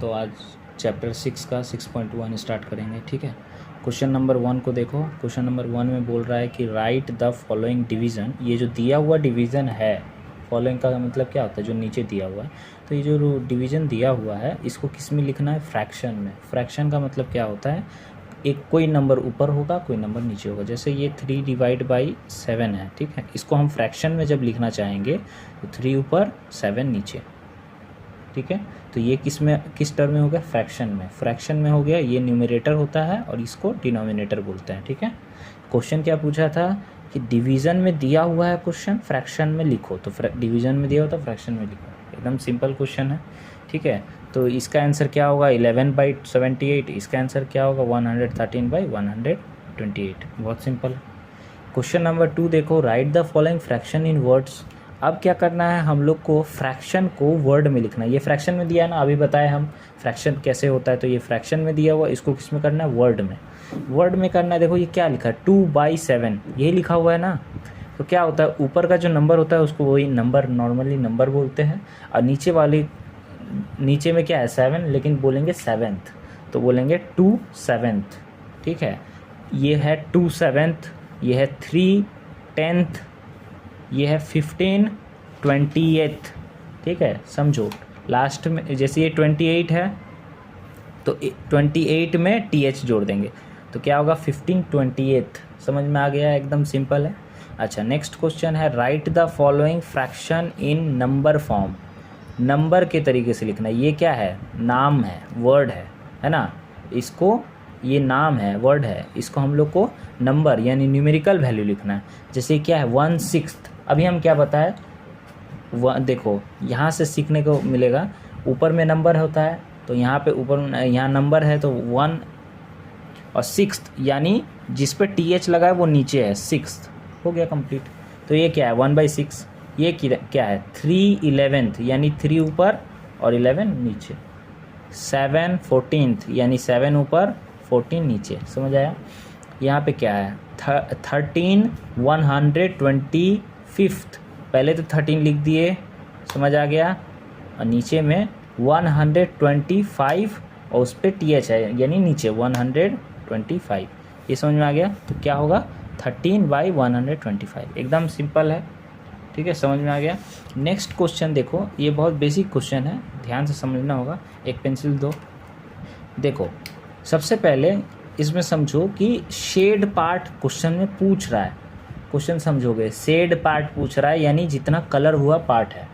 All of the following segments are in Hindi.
तो आज चैप्टर 6 का 6.1 स्टार्ट करेंगे। ठीक है, क्वेश्चन नंबर 1 को देखो। क्वेश्चन नंबर 1 में बोल रहा है कि राइट द फॉलोइंग डिवीज़न। ये जो दिया हुआ डिवीज़न है, फॉलोइंग का मतलब क्या होता है, जो नीचे दिया हुआ है। तो ये जो डिवीज़न दिया हुआ है इसको किस में लिखना है, फ्रैक्शन में। फ्रैक्शन का मतलब क्या होता है, एक कोई नंबर ऊपर होगा कोई नंबर नीचे होगा। जैसे ये 3 डिवाइड बाई 7 है। ठीक है, इसको हम फ्रैक्शन में जब लिखना चाहेंगे तो 3 ऊपर 7 नीचे। ठीक है, तो ये किस टर्म में हो गया, फ्रैक्शन में। फ्रैक्शन में हो गया, ये न्यूमरेटर होता है और इसको डिनोमिनेटर बोलते हैं। ठीक है, क्वेश्चन क्या पूछा था कि डिवीज़न में दिया हुआ है क्वेश्चन, फ्रैक्शन में लिखो। तो डिवीज़न में दिया होता है, फ्रैक्शन में लिखो। एकदम सिंपल क्वेश्चन है। ठीक है, तो इसका आंसर क्या होगा, 11/78। इसका आंसर क्या होगा, 113/128। बहुत सिंपल। क्वेश्चन नंबर 2 देखो, right the following fraction in words. अब क्या करना है, हम लोग को फ्रैक्शन को वर्ड में लिखना है। ये फ्रैक्शन में दिया है ना, अभी बताया हम फ्रैक्शन कैसे होता है। तो ये फ्रैक्शन में दिया हुआ, इसको किस में करना है, वर्ड में। वर्ड में करना है। देखो ये क्या लिखा है, 2/7, यही लिखा हुआ है ना। तो क्या होता है, ऊपर का जो नंबर होता है उसको वही नंबर, नॉर्मली नंबर बोलते हैं। और नीचे में क्या है, 7, लेकिन बोलेंगे 7th, तो बोलेंगे 2/7। ठीक है, ये है 2/7, ये है 3/10, ये है 15/20। ठीक है, समझो लास्ट में जैसे ये 28 है तो 28 में TH जोड़ देंगे तो क्या होगा, 15/20। समझ में आ गया, एकदम सिंपल है। अच्छा, नेक्स्ट क्वेश्चन है, write the following fraction in number form. Number के तरीके से लिखना है। ये क्या है, नाम है, वर्ड है ना। इसको, ये नाम है, वर्ड है, इसको हम लोग को नंबर यानी न्यूमेरिकल वैल्यू लिखना है। जैसे क्या है, 1/6। अभी हम क्या बताए, देखो यहाँ से सीखने को मिलेगा। ऊपर में नंबर होता है तो यहाँ पे ऊपर यहाँ नंबर है तो 1 और 6th, यानी जिस पे TH लगा है वो नीचे है, 6th हो गया कंप्लीट। तो ये क्या है, 1/6। ये क्या है, 3/11, यानी 3 ऊपर और 11 नीचे। 7/14, यानी 7 ऊपर 14 नीचे। समझ आया। यहाँ पे क्या है, 13/125। पहले तो 13 लिख दिए, समझ आ गया। और नीचे में 125 और उस पर TH है, यानी नीचे 125। ये समझ में आ गया। तो क्या होगा, 13/125। एकदम सिंपल है। ठीक है, समझ में आ गया। नेक्स्ट क्वेश्चन देखो, ये बहुत बेसिक क्वेश्चन है, ध्यान से समझना होगा। एक पेंसिल दो। देखो सबसे पहले इसमें समझो कि शेड पार्ट क्वेश्चन में पूछ रहा है। क्वेश्चन समझोगे, शेड पार्ट पूछ रहा है, यानी जितना कलर हुआ पार्ट है।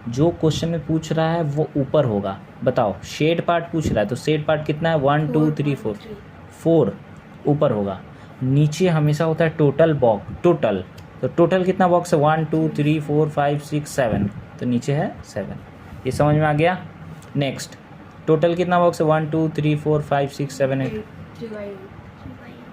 जो क्वेश्चन में पूछ रहा है वो ऊपर होगा। बताओ, शेड पार्ट पूछ रहा है तो शेड पार्ट कितना है, 1 2 3 4 ऊपर होगा। नीचे हमेशा होता है टोटल बॉक्स, टोटल। तो टोटल कितना बॉक्स है, 1 2 3 4 5 6 7, तो नीचे है 7। ये समझ में आ गया। नेक्स्ट, टोटल कितना बॉक्स है, 1 2 3 4 5 6 7 8,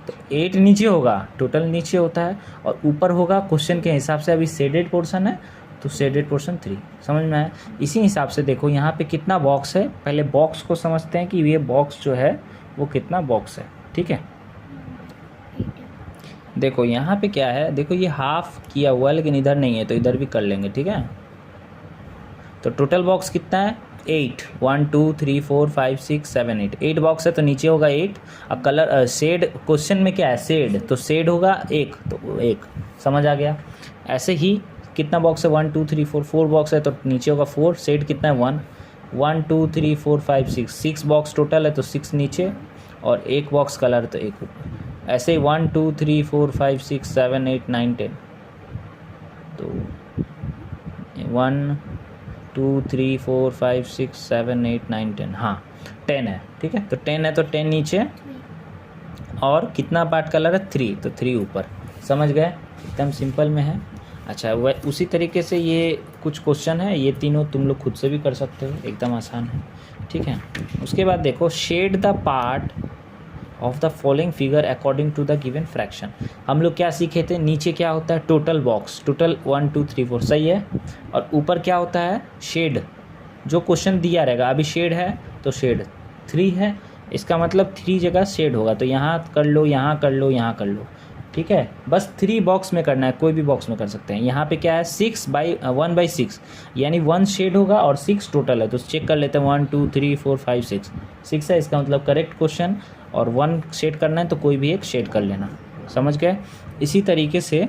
तो 8 नीचे होगा। टोटल नीचे होता है और ऊपर होगा क्वेश्चन के हिसाब से। अभी शेडेड पोर्शन है तो शेडेड पोर्शन 3। समझ में आया। इसी हिसाब से देखो यहाँ पे कितना बॉक्स है, पहले बॉक्स को समझते हैं कि ये बॉक्स जो है वो कितना बॉक्स है। ठीक है, देखो यहाँ पे क्या है, देखो ये हाफ किया हुआ है लेकिन इधर नहीं है तो इधर भी कर लेंगे। ठीक है, तो टोटल बॉक्स कितना है, 8। 1 2 3 4 5 6 7 8, 8 बॉक्स है तो नीचे होगा 8। अब कलर शेड, क्वेश्चन में क्या है, शेड, तो शेड होगा 1, तो 1। समझ आ गया। ऐसे ही कितना बॉक्स है, 1 2 3 4 बॉक्स है तो नीचे होगा 4। शेड कितना है, 1 1 2 3 4 5 6 बॉक्स टोटल है तो 6 नीचे और 1 बॉक्स कलर तो 1 ऊपर। ऐसे ही 1 2 3 4 5 6 7 8 9 10, तो 1 2 3 4 5 6 7 8 9 10, हाँ 10 है। ठीक है, तो 10 है तो 10 नीचे और कितना पार्ट कलर है, 3, तो 3 ऊपर। समझ गए, एकदम सिंपल में है। अच्छा, वह उसी तरीके से ये कुछ क्वेश्चन है, ये तीनों तुम लोग खुद से भी कर सकते हो, एकदम आसान है। ठीक है, उसके बाद देखो, shade the part of the following figure according to the given fraction. हम लोग क्या सीखे थे, नीचे क्या होता है, टोटल बॉक्स, टोटल 1 2 3 4, सही है। और ऊपर क्या होता है, शेड, जो क्वेश्चन दिया रहेगा। अभी शेड है तो शेड 3 है, इसका मतलब 3 जगह शेड होगा। तो यहाँ कर लो, यहाँ कर लो, यहाँ कर लो। ठीक है, बस 3 बॉक्स में करना है, कोई भी बॉक्स में कर सकते हैं। यहाँ पे क्या है 1/6 यानी 1 शेड होगा और 6 टोटल है, तो चेक कर लेते हैं 1 2 3 4 5 6 है, इसका मतलब करेक्ट क्वेश्चन। और 1 शेड करना है तो कोई भी एक शेड कर लेना, समझ गए। इसी तरीके से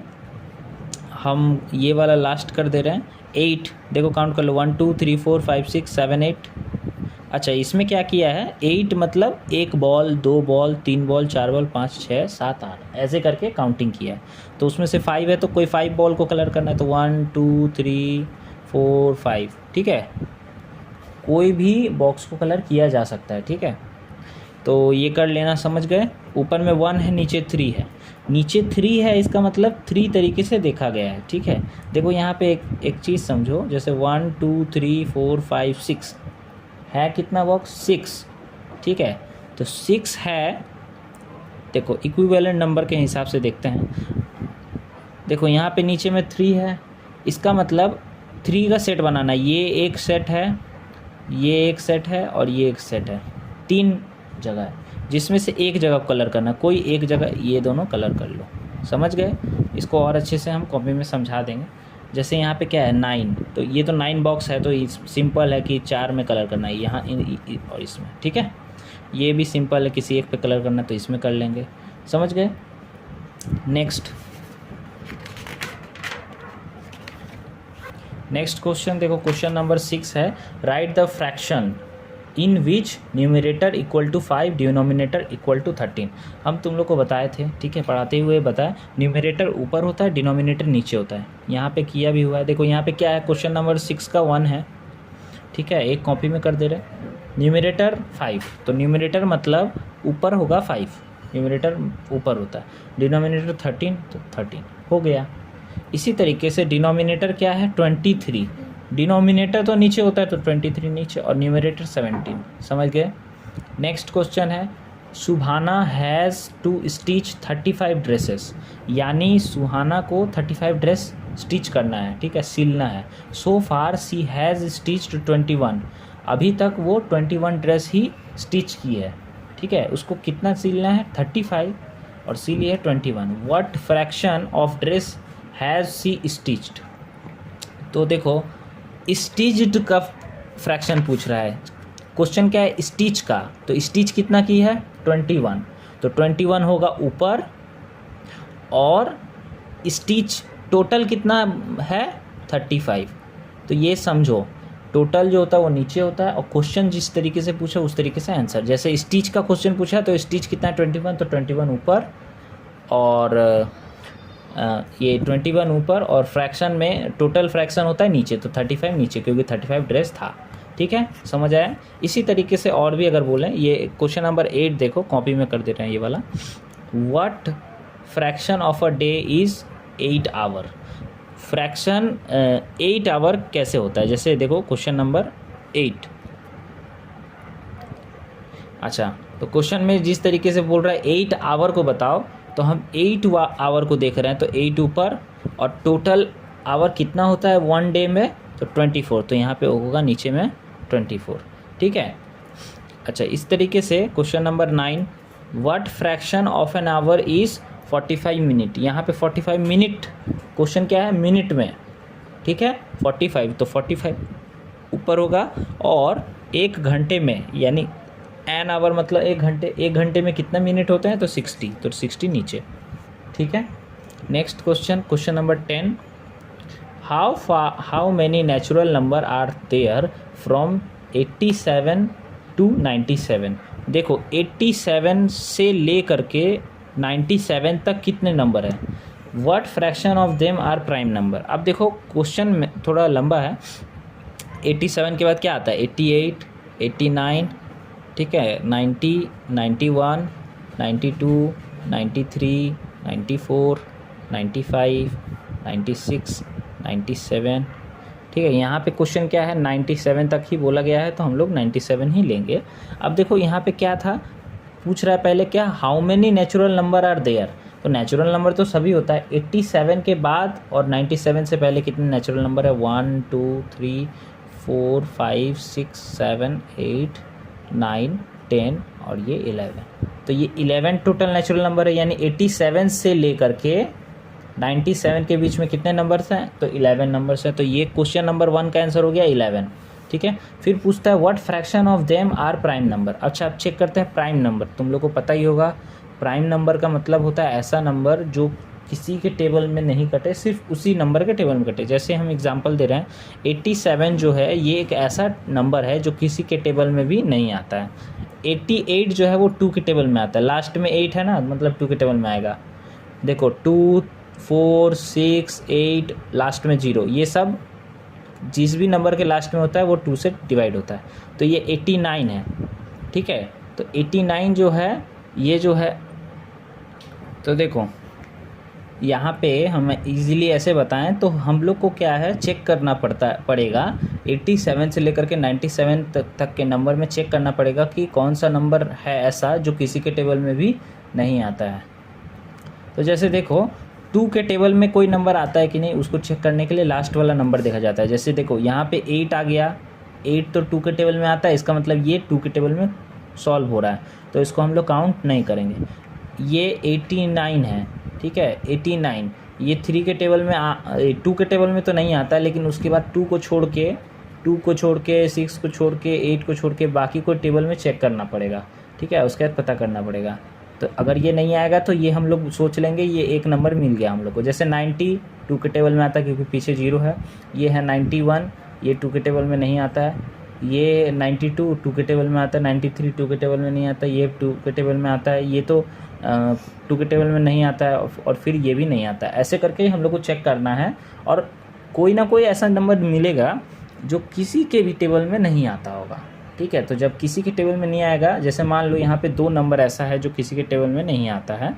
हम ये वाला लास्ट कर दे रहे हैं 8, देखो काउंट कर लो 1 2 3 4 5 6 7 8। अच्छा, इसमें क्या किया है 8 मतलब 1 बॉल 2 बॉल 3 बॉल 4 बॉल 5 6 7 8 ऐसे करके काउंटिंग किया है। तो उसमें से 5 है तो कोई 5 बॉल को कलर करना है, तो 1 2 3 4 5, ठीक है, कोई भी बॉक्स को कलर किया जा सकता है, ठीक है। तो ये कर लेना, समझ गए। ऊपर में 1 है, नीचे 3 है, नीचे 3 है इसका मतलब 3 तरीके से देखा गया है, ठीक है। देखो यहाँ पे एक चीज़ समझो, जैसे 1 2 3 4 5 6 है, कितना बॉक्स 6, ठीक है। तो 6 है, देखो इक्विवेलेंट नंबर के हिसाब से देखते हैं। देखो यहाँ पे नीचे में 3 है, इसका मतलब 3 का सेट बनाना, ये एक सेट है, ये एक सेट है और ये एक सेट है, 3 जगह है, जिसमें से एक जगह कलर करना, कोई एक जगह ये दोनों कलर कर लो, समझ गए। इसको और अच्छे से हम कॉपी में समझा देंगे। जैसे यहाँ पे क्या है 9, तो ये तो 9 बॉक्स है, तो सिंपल है कि 4 में कलर करना है, यहाँ और इसमें, ठीक है। ये भी सिंपल है, किसी एक पे कलर करना तो इसमें कर लेंगे, समझ गए। नेक्स्ट क्वेश्चन देखो, क्वेश्चन नंबर 6 है, write the fraction in which numerator equal to 5 denominator equal to 13। हम तुम लोग को बताए थे, ठीक है, पढ़ाते हुए बताया, न्यूमरेटर ऊपर होता है, डिनोमिनेटर नीचे होता है। यहाँ पे किया भी हुआ है। देखो यहाँ पे क्या है, क्वेश्चन नंबर 6 का 1 है, ठीक है, एक कॉपी में कर दे रहे। न्यूमरेटर 5, तो न्यूमरेटर मतलब ऊपर होगा 5, न्यूमरेटर ऊपर होता है, डिनोमिनेटर 13 तो 13 हो गया। इसी तरीके से डिनोमिनेटर क्या है 23, डिनोमिनेटर तो नीचे होता है तो 23 नीचे और न्यूमरेटर 17, समझ गए। नेक्स्ट क्वेश्चन है, सुहाना हैज़ टू स्टिच 35 ड्रेसेस, यानी सुहाना को 35 ड्रेस स्टिच करना है, ठीक है, सिलना है। सो फार सी हैज़ स्टिच्ड 21, अभी तक वो 21 ड्रेस ही स्टिच की है, ठीक है। उसको कितना सिलना है 35 और सिली है 21। What fraction of dress has she stitched, तो देखो स्टिच्ड का फ्रैक्शन पूछ रहा है। क्वेश्चन क्या है स्टिच का, तो स्टिच कितना की है 21, तो 21 होगा ऊपर और स्टिच टोटल कितना है 35। तो ये समझो टोटल जो होता है वो नीचे होता है और क्वेश्चन जिस तरीके से पूछा उस तरीके से आंसर। जैसे स्टिच का क्वेश्चन पूछा तो स्टिच कितना है 21, तो 21 ऊपर और ये 21 ऊपर और फ्रैक्शन में टोटल फ्रैक्शन होता है नीचे, तो 35 नीचे क्योंकि 35 ड्रेस था, ठीक है, समझ आया। इसी तरीके से और भी अगर बोलें, ये क्वेश्चन नंबर 8 देखो कॉपी में कर दे रहे हैं ये वाला। What fraction of a day is 8 hour, fraction 8 hour कैसे होता है। जैसे देखो क्वेश्चन नंबर 8, अच्छा तो क्वेश्चन में जिस तरीके से बोल रहा है 8 आवर को बताओ, तो हम 8 आवर को देख रहे हैं, तो 8 ऊपर और टोटल आवर कितना होता है 1 डे में, तो 24, तो यहाँ पे होगा नीचे में 24, ठीक है। अच्छा इस तरीके से question number 9, what fraction of an hour is 45 minute, यहाँ पे 45 मिनट क्वेश्चन क्या है मिनट में, ठीक है, 45 तो 45 ऊपर होगा और 1 घंटे में यानी एन आवर मतलब 1 घंटे में कितना मिनट होते हैं, तो 60, तो 60 नीचे, ठीक है। Next question, question number 10, how many natural number are there from 87 to 97। देखो 87 से ले करके 97 तक कितने नंबर है। What fraction of them are prime number. अब देखो क्वेश्चन में थोड़ा लंबा है, 87 के बाद क्या आता है 88, 89, ठीक है, 90, 91, 92, 93, 94, 95, 96, 97, ठीक है। यहाँ पे क्वेश्चन क्या है 97 तक ही बोला गया है तो हम लोग 97 ही लेंगे। अब देखो यहाँ पे क्या था, पूछ रहा है पहले क्या, how many natural number are there, तो नेचुरल नंबर तो सभी होता है, 87 के बाद और 97 से पहले कितने नेचुरल नंबर है 1 2 3 4 5 6 7 8 9 10 और ये 11, तो ये 11 टोटल नेचुरल नंबर है, यानी 87 से लेकर के 97 के बीच में कितने नंबर्स हैं, तो 11 नंबर्स हैं। तो ये क्वेश्चन नंबर 1 का आंसर हो गया 11, ठीक है। फिर पूछता है what fraction of them are prime number. अच्छा, अब चेक करते हैं प्राइम नंबर। तुम लोग को पता ही होगा प्राइम नंबर का मतलब होता है ऐसा नंबर जो किसी के टेबल में नहीं कटे, सिर्फ उसी नंबर के टेबल में कटे। जैसे हम एग्जांपल दे रहे हैं 87 जो है ये एक ऐसा नंबर है जो किसी के टेबल में भी नहीं आता है। 88 जो है वो 2 के टेबल में आता है, लास्ट में 8 है ना, मतलब 2 के टेबल में आएगा। देखो 2, 4, 6, 8, लास्ट में 0, ये सब जिस भी नंबर के लास्ट में होता है वो 2 से डिवाइड होता है। तो ये 89 है, ठीक है। तो 89 जो है ये जो है, तो देखो यहाँ पे हम इजीली ऐसे बताएं तो हम लोग को क्या है चेक करना पड़ेगा 87 से लेकर के 97 तक के नंबर में चेक करना पड़ेगा कि कौन सा नंबर है ऐसा जो किसी के टेबल में भी नहीं आता है। तो जैसे देखो 2 के टेबल में कोई नंबर आता है कि नहीं, उसको चेक करने के लिए लास्ट वाला नंबर देखा जाता है। जैसे देखो यहाँ पे 8 आ गया, 8 तो 2 के टेबल में आता है, इसका मतलब ये 2 के टेबल में सॉल्व हो रहा है, तो इसको हम लोग काउंट नहीं करेंगे। ये 89 है, ठीक है, 89 ये 3 के टेबल में 2 के टेबल में तो नहीं आता, लेकिन उसके बाद 2 को छोड़ के 6 को छोड़ के 8 को छोड़ के बाकी को टेबल में चेक करना पड़ेगा, ठीक है, उसके बाद पता करना पड़ेगा। तो अगर ये नहीं आएगा तो ये हम लोग सोच लेंगे ये एक नंबर मिल गया हम लोग को। जैसे 90 2 के टेबल में आता है क्योंकि पीछे 0 है। ये है 91, ये 2 के टेबल में नहीं आता है। ये 92 2 के टेबल में आता है, 93 2 के टेबल में नहीं आता, ये 2 के टेबल में आता है, ये तो 2 के टेबल में नहीं आता है, और फिर ये भी नहीं आता है। ऐसे करके हम लोग को चेक करना है, और कोई ना कोई ऐसा नंबर मिलेगा जो किसी के भी टेबल में नहीं आता होगा, ठीक है। तो जब किसी के टेबल में नहीं आएगा, जैसे मान लो यहाँ पे 2 नंबर ऐसा है जो किसी के टेबल में नहीं आता है,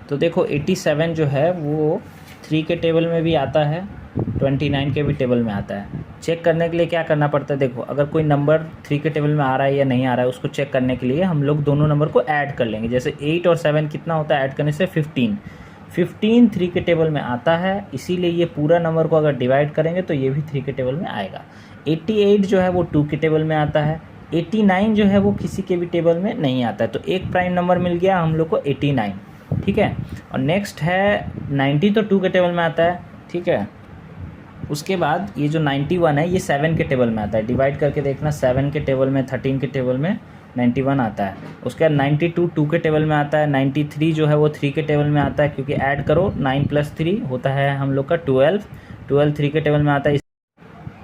तो देखो 87 जो है वो 3 के टेबल में भी आता है, 29 के भी टेबल में आता है। चेक करने के लिए क्या करना पड़ता है, देखो अगर कोई नंबर 3 के टेबल में आ रहा है या नहीं आ रहा है, उसको चेक करने के लिए हम लोग दोनों नंबर को ऐड कर लेंगे। जैसे 8 और 7 कितना होता है ऐड करने से 15 3 के टेबल में आता है, इसीलिए ये पूरा नंबर को अगर डिवाइड करेंगे तो ये भी 3 के टेबल में आएगा। 88 जो है वो 2 के टेबल में आता है, 89 जो है वो किसी के भी टेबल में नहीं आता है। तो एक प्राइम नंबर मिल गया हम लोग को 89, ठीक है। और नेक्स्ट है 90, तो 2 के टेबल में आता है, ठीक है। उसके बाद ये जो 91 है ये 7 के टेबल में आता है, डिवाइड करके देखना 7 के टेबल में 13 के टेबल में 91 आता है। उसके बाद 92 2 के टेबल में आता है, 93 जो है वो 3 के टेबल में आता है, क्योंकि ऐड करो 9 + 3 होता है हम लोग का 12 3 के टेबल में आता है,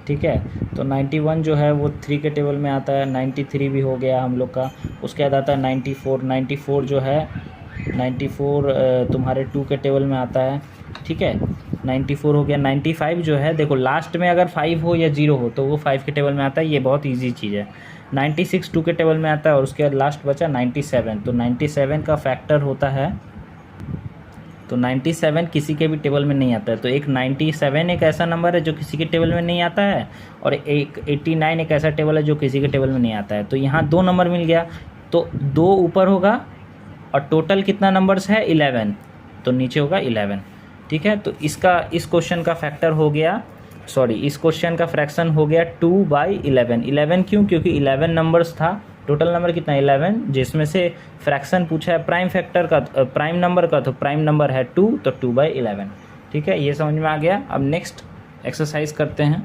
ठीक है। तो 91 जो है वो 3 के टेबल में आता है, 93 भी हो गया हम लोग का। उसके बाद आता है 94 जो है 94 तुम्हारे 2 के टेबल में आता है, ठीक है, 94 हो गया। 95 जो है देखो लास्ट में अगर 5 हो या 0 हो तो वो 5 के टेबल में आता है, ये बहुत इजी चीज़ है। 96 2 के टेबल में आता है, और उसके बाद लास्ट बचा 97, तो 97 का फैक्टर होता है, तो 97 किसी के भी टेबल में नहीं आता है। तो एक 97 एक ऐसा नंबर है जो किसी के टेबल में नहीं आता है, और एक 89 एक ऐसा टेबल है जो किसी के टेबल में नहीं आता है। तो यहाँ 2 नंबर मिल गया, तो 2 ऊपर होगा, और टोटल कितना नंबर्स है 11, तो नीचे होगा 11, ठीक है। तो इस क्वेश्चन का फैक्टर हो गया, इस क्वेश्चन का फ्रैक्शन हो गया 2/11। 11 क्यों, क्योंकि 11 नंबर्स था, टोटल नंबर कितना 11, जिसमें से फ्रैक्शन पूछा है प्राइम फैक्टर का, प्राइम नंबर का, तो प्राइम नंबर है 2, तो 2/11, ठीक है। ये समझ में आ गया। अब नेक्स्ट एक्सरसाइज करते हैं।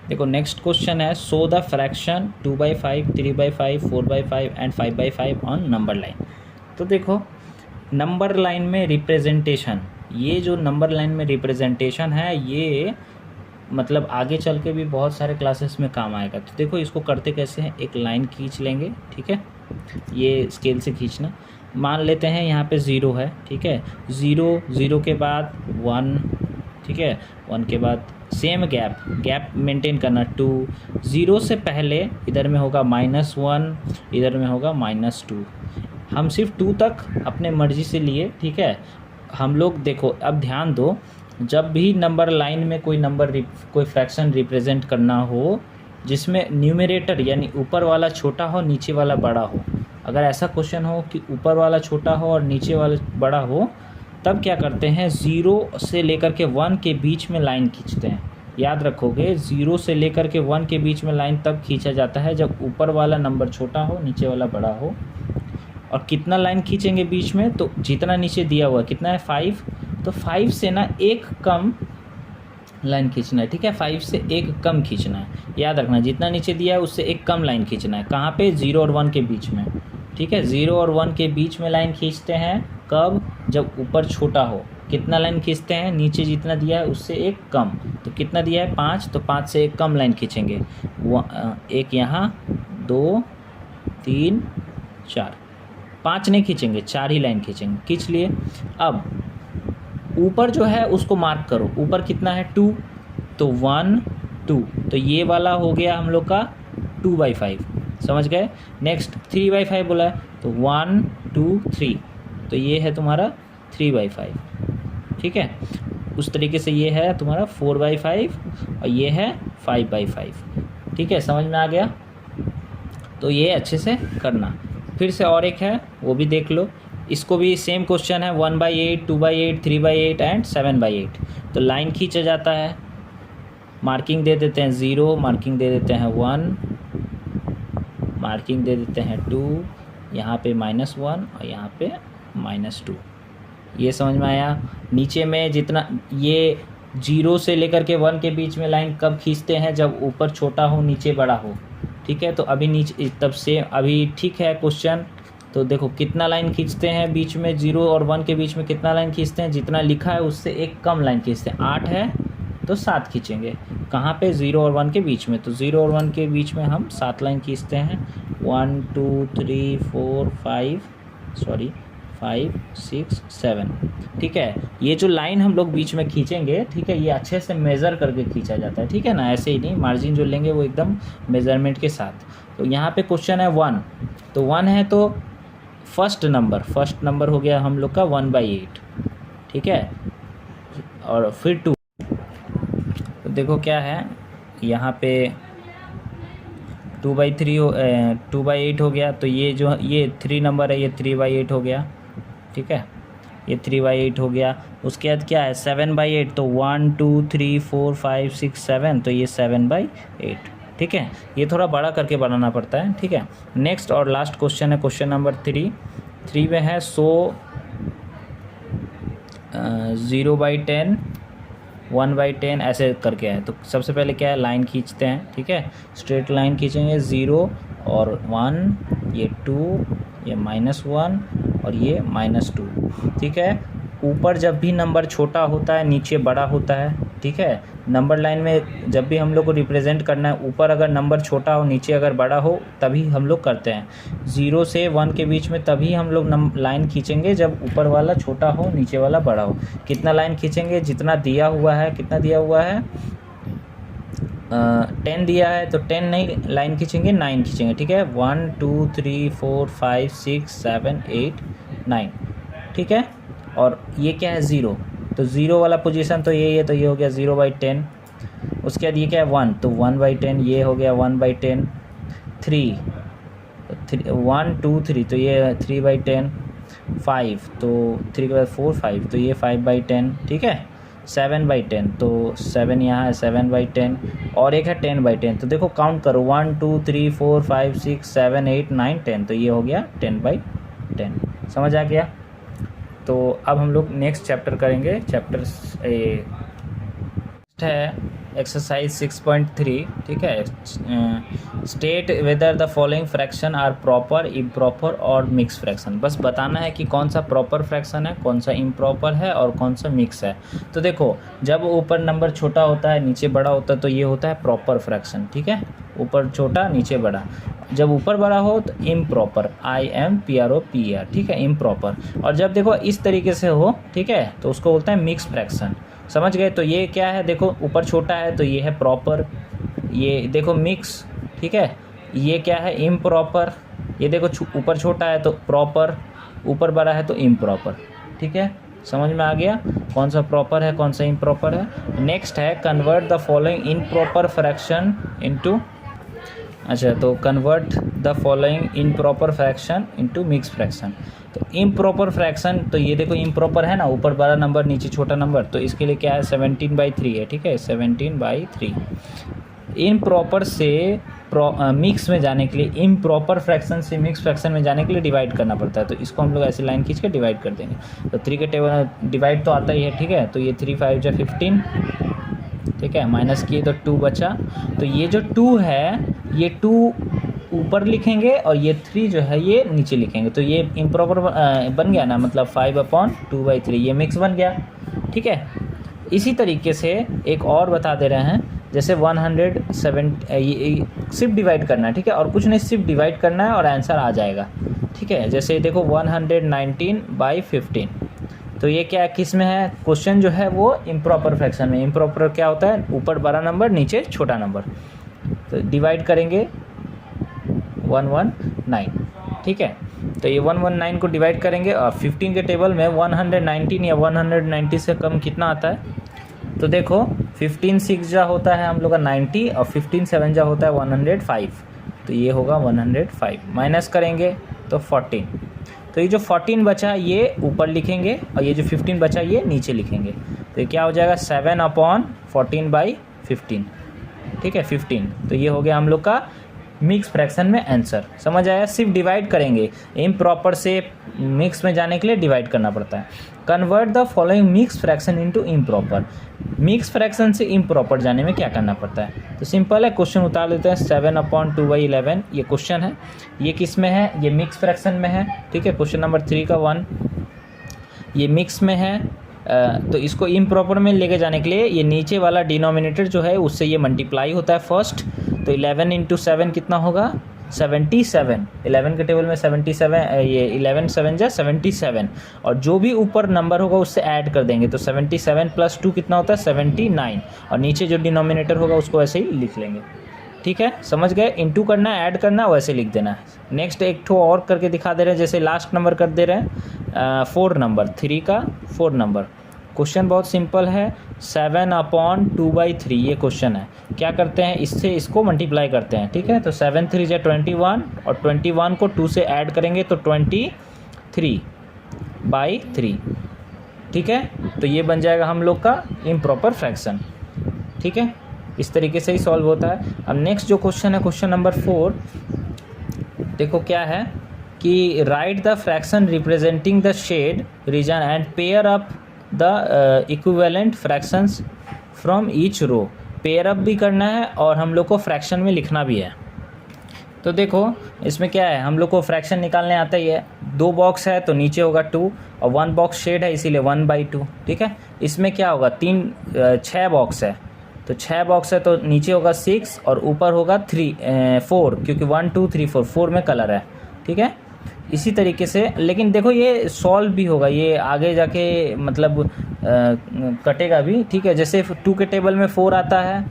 देखो नेक्स्ट क्वेश्चन है show the fraction 2/5 3/5 4/5 and 5/5 on number line. तो देखो नंबर लाइन में रिप्रेजेंटेशन, ये जो नंबर लाइन में रिप्रेजेंटेशन है ये मतलब आगे चल के भी बहुत सारे क्लासेस में काम आएगा। तो देखो इसको करते कैसे हैं, एक लाइन खींच लेंगे, ठीक है, ये स्केल से खींचना। मान लेते हैं यहाँ पे 0 है, ठीक है, 0 के बाद 1, ठीक है, 1 के बाद सेम गैप मेंटेन करना 2, 0 से पहले इधर में होगा -1, इधर में होगा -2। हम सिर्फ 2 तक अपने मर्जी से लिए, ठीक है। हम लोग देखो अब ध्यान दो, जब भी नंबर लाइन में कोई फ्रैक्शन रिप्रेजेंट करना हो जिसमें न्यूमरेटर यानी ऊपर वाला छोटा हो नीचे वाला बड़ा हो, अगर ऐसा क्वेश्चन हो कि ऊपर वाला छोटा हो और नीचे वाला बड़ा हो, तब क्या करते हैं 0 से लेकर के 1 के बीच में लाइन खींचते हैं। याद रखोगे 0 से लेकर के 1 के बीच में लाइन तब खींचा जाता है जब ऊपर वाला नंबर छोटा हो नीचे वाला बड़ा हो। और कितना लाइन खींचेंगे बीच में, तो जितना नीचे दिया हुआ कितना है 5, तो 5 से ना एक कम लाइन खींचना है, ठीक है। 5 से एक कम खींचना है, याद रखना जितना नीचे दिया है उससे एक कम लाइन खींचना है। कहाँ पे, 0 और 1 के बीच में, ठीक है। 0 और 1 के बीच में लाइन खींचते हैं कब, जब ऊपर छोटा हो। कितना लाइन खींचते हैं, नीचे जितना दिया है उससे एक कम, तो कितना दिया है 5, तो 5 से एक कम लाइन खींचेंगे। एक यहाँ, 2 3 4, 5 नहीं खींचेंगे, 4 ही लाइन खींचेंगे, खींच लिए। अब ऊपर जो है उसको मार्क करो, ऊपर कितना है 2, तो 1 2, तो ये वाला हो गया हम लोग का 2/5, समझ गए। नेक्स्ट 3/5 बोला है, तो 1 2 3, तो ये है तुम्हारा 3/5, ठीक है। उस तरीके से ये है तुम्हारा 4/5 और ये है 5/5, ठीक है, समझ में आ गया। तो ये अच्छे से करना। फिर से और एक है वो भी देख लो, इसको भी सेम क्वेश्चन है, 1/8 2/8 3/8 एंड 7/8। तो लाइन खींचा जाता है, मार्किंग दे देते हैं 0, मार्किंग दे देते हैं 1, मार्किंग दे देते हैं 2, यहाँ पे -1 और यहाँ पे -2। ये समझ में आया। नीचे में जितना ये 0 से लेकर के 1 के बीच में लाइन कब खींचते हैं, जब ऊपर छोटा हो नीचे बड़ा हो, ठीक है। तो अभी नीचे तब से अभी ठीक है क्वेश्चन। तो देखो कितना लाइन खींचते हैं बीच में, 0 और 1 के बीच में कितना लाइन खींचते हैं, जितना लिखा है उससे एक कम लाइन खींचते हैं। 8 है तो 7 खींचेंगे। कहाँ पे, 0 और 1 के बीच में, तो 0 और 1 के बीच में हम 7 लाइन खींचते हैं। 1 2 3 4 5 6 7, ठीक है। ये जो लाइन हम लोग बीच में खींचेंगे, ठीक है, ये अच्छे से मेज़र करके खींचा जाता है, ठीक है ना, ऐसे ही नहीं, मार्जिन जो लेंगे वो एकदम मेज़रमेंट के साथ। तो यहाँ पे क्वेश्चन है 1, तो 1 है तो फर्स्ट नंबर हो गया हम लोग का 1/8, ठीक है। और फिर 2, तो देखो क्या है यहाँ पे 2/8 हो गया, तो ये जो ये 3 नंबर है ये 3/8 हो गया, ठीक है, ये 3/8 हो गया। उसके बाद क्या है 7/8, तो 1 2 3 4 5 6 7, तो ये 7/8, ठीक है। ये थोड़ा बड़ा करके बनाना पड़ता है, ठीक है। नेक्स्ट और लास्ट क्वेश्चन है क्वेश्चन नंबर 3 में है 0/10 1/10 ऐसे करके है। तो सबसे पहले क्या है, लाइन खींचते हैं, ठीक है, स्ट्रेट लाइन खींचेंगे, 0 और 1, ये 2, ये -1 और ये -2, ठीक है। ऊपर जब भी नंबर छोटा होता है नीचे बड़ा होता है, ठीक है। नंबर लाइन में जब भी हम लोग को रिप्रेजेंट करना है, ऊपर अगर नंबर छोटा हो नीचे अगर बड़ा हो तभी हम लोग करते हैं। 0 से 1 के बीच में तभी हम लोग लाइन खींचेंगे जब ऊपर वाला छोटा हो नीचे वाला बड़ा हो। कितना लाइन खींचेंगे, जितना दिया हुआ है, कितना दिया हुआ है 10 दिया है, तो 10 नहीं लाइन खींचेंगे, 9 खींचेंगे, ठीक है। 1 2 3 4 5 6 7 8 9, ठीक है। और ये क्या है 0, तो 0 वाला पोजीशन तो ये है, तो ये हो गया 0/10। उसके बाद ये क्या है 1, तो 1/10, ये हो गया 1/10। 3 1 2 3, तो ये 3/10। 5, तो 3 के बाद 4 5, तो ये 5/10, ठीक है। 7/10, तो 7 यहाँ है 7/10। और एक है 10/10, तो देखो काउंट करो 1 2 3 4 5 6 7 8 9 10, तो ये हो गया 10/10। समझ आ गया। तो अब हम लोग नेक्स्ट चैप्टर करेंगे, चैप्टर है एक्सरसाइज 6.3, ठीक है। State whether the following fraction are proper, improper और मिक्स फ्रैक्शन। बस बताना है कि कौन सा प्रॉपर फ्रैक्शन है, कौन सा इम्प्रॉपर है और कौन सा मिक्स है। तो देखो जब ऊपर नंबर छोटा होता है नीचे बड़ा होता है तो ये होता है प्रॉपर फ्रैक्शन, ठीक है, ऊपर छोटा नीचे बड़ा। जब ऊपर बड़ा हो तो इम्प्रॉपर, IMPROPER, ठीक है, इम्प्रॉपर। और जब देखो इस तरीके से हो, ठीक है, तो उसको बोलते हैं मिक्स फ्रैक्शन। समझ गए। तो ये क्या है, देखो ऊपर छोटा है तो ये है प्रॉपर, ये देखो मिक्स, ठीक है। ये क्या है इम्प्रॉपर, ये देखो ऊपर छोटा है तो प्रॉपर, ऊपर बड़ा है तो इम्प्रॉपर, ठीक है। समझ में आ गया कौन सा प्रॉपर है कौन सा इम्प्रॉपर है। नेक्स्ट है convert the following improper fraction into, अच्छा तो convert the following improper fraction into mix fraction. तो इम्प्रॉपर फ्रैक्शन, तो ये देखो इम्प्रॉपर है ना, ऊपर बड़ा नंबर नीचे छोटा नंबर, तो इसके लिए क्या है 17/3 है, ठीक है, 17/3। इम्प्रॉपर से मिक्स में जाने के लिए, इम्प्रॉपर फ्रैक्शन से मिक्स फ्रैक्शन में जाने के लिए डिवाइड करना पड़ता है। तो इसको हम लोग ऐसी लाइन खींच के डिवाइड कर देंगे। तो 3 के टेबल डिवाइड तो आता ही है, ठीक है। तो ये 3 5 जा 15, ठीक है, माइनस किए तो 2 बचा। तो ये जो 2 है, ये 2 ऊपर लिखेंगे और ये 3 जो है ये नीचे लिखेंगे। तो ये इम्प्रॉपर बन गया ना, मतलब 5/2/3, ये मिक्स बन गया, ठीक है। इसी तरीके से एक और बता दे रहे हैं, जैसे 107 सिर्फ डिवाइड करना है, ठीक है, और कुछ नहीं, सिर्फ डिवाइड करना है और आंसर आ जाएगा, ठीक है। जैसे देखो 119/15, तो ये क्या किस में है, क्वेश्चन जो है वो इम्प्रॉपर फ्रैक्शन में। इम्प्रॉपर क्या होता है, ऊपर बड़ा नंबर नीचे छोटा नंबर। तो डिवाइड करेंगे 119, ठीक है। तो ये 119 को डिवाइड करेंगे और 15 के टेबल में 119 या 190 से कम कितना आता है। तो देखो 15 6 जा होता है हम लोग का 90 और 15 7 जा होता है 105। तो ये होगा 105, माइनस करेंगे तो 14। तो ये जो 14 बचा ये ऊपर लिखेंगे और ये जो 15 बचा ये नीचे लिखेंगे। तो ये क्या हो जाएगा 7/14/15, ठीक है, 15। तो ये हो गया हम लोग का मिक्स फ्रैक्शन में आंसर। समझ आया, सिर्फ डिवाइड करेंगे, इम्प्रॉपर से मिक्स में जाने के लिए डिवाइड करना पड़ता है। Convert the following mix fraction into improper. Mix fraction से इम्प्रॉपर जाने में क्या करना पड़ता है, तो सिंपल है, क्वेश्चन उतार लेते हैं। 7/2/11 ये क्वेश्चन है, ये किस में है, ये मिक्स फ्रैक्शन में है, ठीक है। क्वेश्चन नंबर 3 का 1 ये मिक्स में है। तो इसको इम्प्रॉपर में लेके जाने के लिए ये नीचे वाला डिनोमिनेटर जो है उससे ये मल्टीप्लाई होता है फर्स्ट। तो 11 × 7 कितना होगा 77। 11 के टेबल में 77, ये 11 7 जा 77, और जो भी ऊपर नंबर होगा उससे ऐड कर देंगे। तो 77 + 2 कितना होता है 79, और नीचे जो डिनोमिनेटर होगा उसको ऐसे ही लिख लेंगे, ठीक है। समझ गए, इनटू करना है, ऐड करना है, वैसे लिख देना है। नेक्स्ट एक ठो और करके दिखा दे रहे हैं, जैसे लास्ट नंबर कर दे रहे हैं 4 नंबर, 3 का 4 नंबर। क्वेश्चन बहुत सिंपल है, 7/2/3 ये क्वेश्चन है। क्या करते हैं, इससे इसको मल्टीप्लाई करते हैं, ठीक है। तो 7 3 जा 21 और 21 को 2 से ऐड करेंगे तो 23/3, ठीक है। तो ये बन जाएगा हम लोग का इम्प्रॉपर फ्रैक्शन, ठीक है। इस तरीके से ही सॉल्व होता है। अब नेक्स्ट जो क्वेश्चन है, क्वेश्चन नंबर 4, देखो क्या है कि write the fraction representing the shade region and pair up the equivalent fractions from each row. Pair up भी करना है और हम लोग को फ्रैक्शन में लिखना भी है। तो देखो इसमें क्या है, हम लोग को फ्रैक्शन निकालने आता ही है। 2 बॉक्स है तो नीचे होगा 2 और 1 बॉक्स शेड है इसीलिए 1/2, ठीक है। इसमें क्या होगा 6 बॉक्स है, तो 6 बॉक्स है तो नीचे होगा 6 और ऊपर होगा 4, क्योंकि 1 2 3 4 में कलर है, ठीक है। इसी तरीके से, लेकिन देखो ये सॉल्व भी होगा, ये आगे जाके मतलब कटेगा भी, ठीक है। जैसे 2 के टेबल में 4 आता है,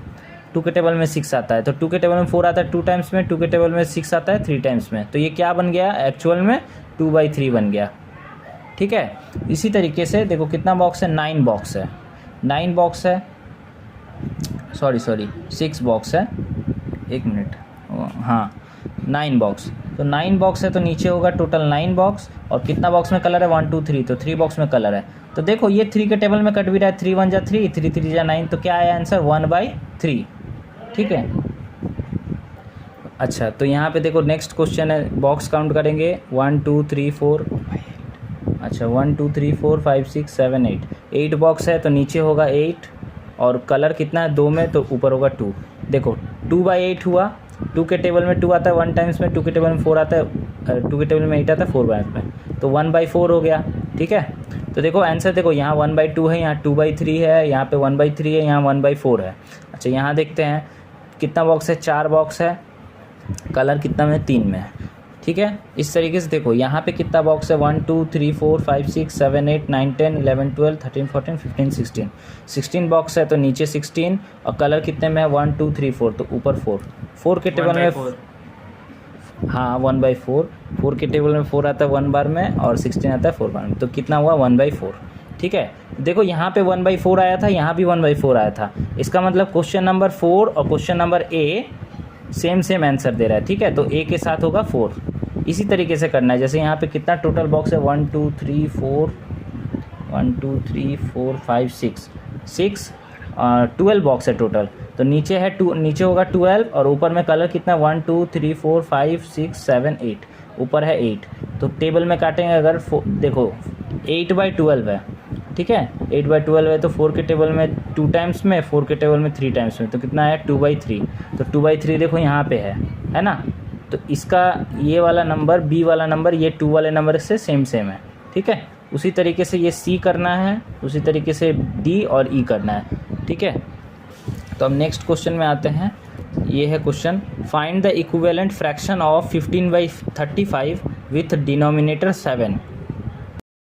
2 के टेबल में 6 आता है, तो 2 के टेबल में 4 आता है 2 टाइम्स में, 2 के टेबल में 6 आता है 3 टाइम्स में। तो ये क्या बन गया एक्चुअल में 2/3 बन गया, ठीक है। इसी तरीके से देखो कितना बॉक्स है, 9 बॉक्स है, 9 बॉक्स है, सॉरी 6 बॉक्स है, 1 मिनट, हाँ 9 बॉक्स। तो 9 बॉक्स है तो नीचे होगा टोटल 9 बॉक्स, और कितना बॉक्स में कलर है 1 2 3, तो 3 बॉक्स में कलर है। तो देखो ये 3 के टेबल में कट भी रहा है, 3 1 जा 3, 3 3 जा 9, तो क्या आया आंसर 1/3, ठीक है। अच्छा तो यहाँ पे देखो नेक्स्ट क्वेश्चन है, बॉक्स काउंट करेंगे 1 2 3 4, अच्छा 1 2 3 4 5 6 7 8, 8 बॉक्स है तो नीचे होगा 8, और कलर कितना है 2 में, तो ऊपर होगा 2। देखो 2/8 हुआ, 2 के टेबल में 2 आता है 1 टाइम्स में, 2 के टेबल में 4 आता है, 2 के टेबल में 8 आता है 4 टाइम्स में, तो 1/4 हो गया, ठीक है। तो देखो आंसर देखो यहाँ 1/2 है, यहाँ 2/3 है, यहाँ पे 1/3 है, यहाँ 1/4 है। अच्छा यहाँ देखते हैं कितना बॉक्स है, 4 बॉक्स है, कलर कितना में 3 में है, ठीक है। इस तरीके से देखो यहाँ पे कितना बॉक्स है 1 2 3 4 5 6 7 8 9 10 11 12 13 14 15 16, 16 बॉक्स है तो नीचे 16, और कलर कितने में है 1 2 3 4, तो ऊपर 4 के टेबल में, हाँ 1/4, 4 के टेबल में 4 आता है 1 बार में और 16 आता है 4 बार में, तो कितना हुआ 1/4, ठीक है। देखो यहाँ पे 1/4 आया था, यहाँ भी 1/4 आया था, इसका मतलब क्वेश्चन नंबर 4 और question number a same answer दे रहा है, ठीक है। तो ए के साथ होगा 4। इसी तरीके से करना है, जैसे यहाँ पे कितना टोटल बॉक्स है 1 2 3 4 1 2 3 4 5 6 12 बॉक्स है टोटल, तो नीचे है नीचे होगा 12 और ऊपर में कलर कितना 1 2 3 4 5 6 7 8, ऊपर है 8। तो टेबल में काटेंगे अगर देखो 8/12 है, ठीक है, 8/12 है तो 4 के टेबल में 2 टाइम्स में, 4 के टेबल में 3 टाइम्स में, तो कितना है 2/3। तो 2/3 देखो यहाँ पे है ना। तो इसका ये वाला नंबर, बी वाला नंबर ये 2 वाले नंबर से सेम है, ठीक है। उसी तरीके से ये सी करना है, उसी तरीके से डी और ई करना है, ठीक है। तो अब नेक्स्ट क्वेश्चन में आते हैं। ये है question, find the equivalent fraction of 15/35 with denominator 7